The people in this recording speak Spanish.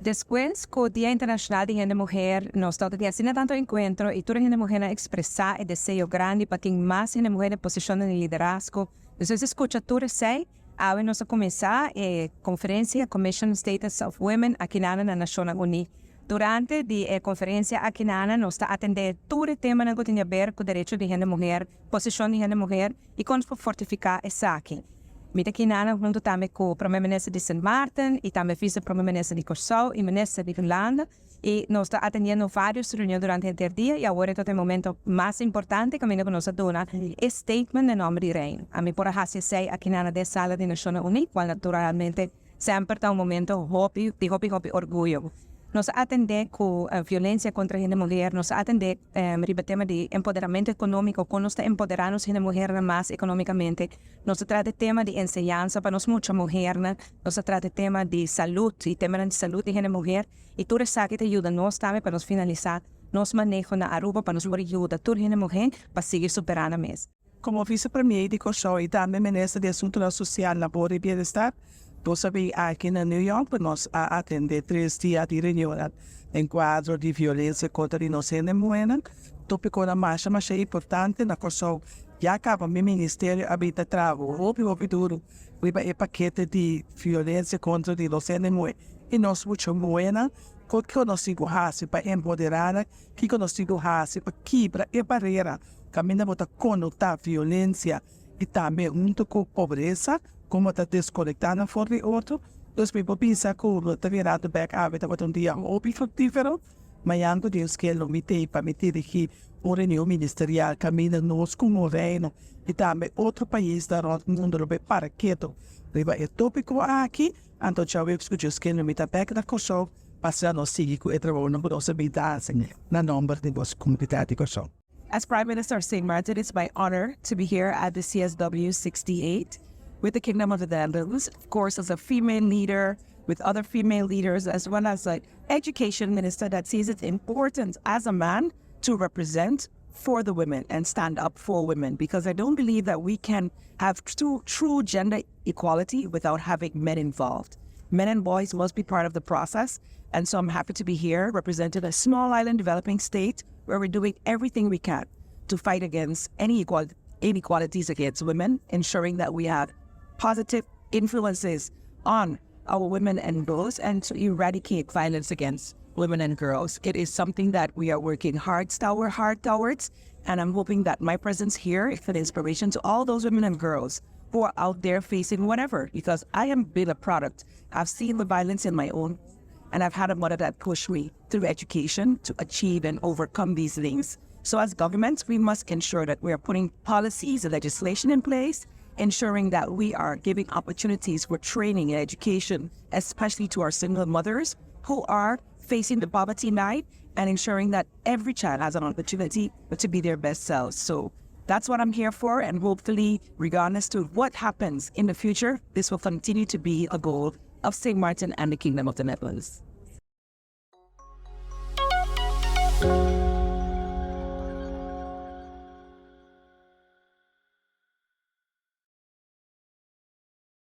Después, con el Día Internacional de la Mujer, nos toca hacer tanto encuentro y toda la mujer a expresar el deseo grande para que más la mujer en posición de liderazgo. Entonces, escucha todo eso. Ahora vamos a comenzar la conferencia Commission Status of Women aquí en la Naciones Unidas. Durante la conferencia aquí en nos está atendiendo todo el tema que tiene que ver con el derecho de la mujer, posición de la mujer y cómo fortificar eso aquí. Mira aqui junto também com o primeiro-ministro de Sint Maarten e também vice-primeiro-ministro de Curaçao e ministro de Finlândia. E nós estamos atendendo várias reuniões durante o dia e agora é o momento mais importante que nós damos é statement em nome do reino. A mim, por assim dizer, aqui na sala de Nações Unidas, qual naturalmente sempre está um momento de orgulho. Nós atendemos com a violência contra a mulher, nós atendemos o tema de empoderamento econômico, quando nós empoderamos a mulher mais economicamente. Nós tratamos o tema de ensinança para nós muitas mulheres, nós tratamos o tema de saúde, e tema de saúde da mulher, e tudo isso que ajuda nós também para nós finalizar, nós manejamos na Aruba para nós ajudar toda a mulher para seguir superando mesmo. Como vice-premier de Curaçao e também ministro de Assuntos Social, Labor e Bem-Estar, nós sabemos aqui na New York, nós atendemos 3 dias de reunião em quadro de violência contra a inocente mulher. Tópico da marcha, mas é importante na Curaçao. Já acaba o Ministério Habita Trabalho, houve duro, o paquete de violência contra a inocente mulher. E nós muito mulher, o que nós temos para empoderar, o que nós temos para quebrar a barreira, caminhamos para conotar violência e também junto com a pobreza, como está desconectada fora de outro. Nós pensamos que está virado back a vida para dia objetivo, mas antes Deus quer não meter para meter aqui uma reunião ministerial caminha nós como reino e também outro país da mundo para quieto. É tópico aqui, então já vemos que Deus quer não meter back na Curaçao, para nós seguir com o trabalho na nossa vida, na nome da nossa comunidade de Curaçao. As Prime Minister of St. Martin, it's my honor to be here at the CSW 68 with the Kingdom of the Netherlands, of course, as a female leader, with other female leaders, as well as an education minister that sees it important as a man to represent for the women and stand up for women, because I don't believe that we can have true gender equality without having men involved. Men and boys must be part of the process, and so I'm happy to be here representing a small island developing state where we're doing everything we can to fight against any inequalities against women, ensuring that we have positive influences on our women and girls and to eradicate violence against women and girls. It is something that we are working hard towards, and I'm hoping that my presence here is an inspiration to all those women and girls who are out there facing whatever, because I am been a product. I've seen the violence in my own, and I've had a mother that pushed me through education to achieve and overcome these things. So as governments, we must ensure that we are putting policies and legislation in place, ensuring that we are giving opportunities for training and education, especially to our single mothers who are facing the poverty line, and ensuring that every child has an opportunity to be their best selves. So that's what I'm here for, and hopefully, regardless to what happens in the future, this will continue to be a goal of St. Martin and the Kingdom of the Netherlands.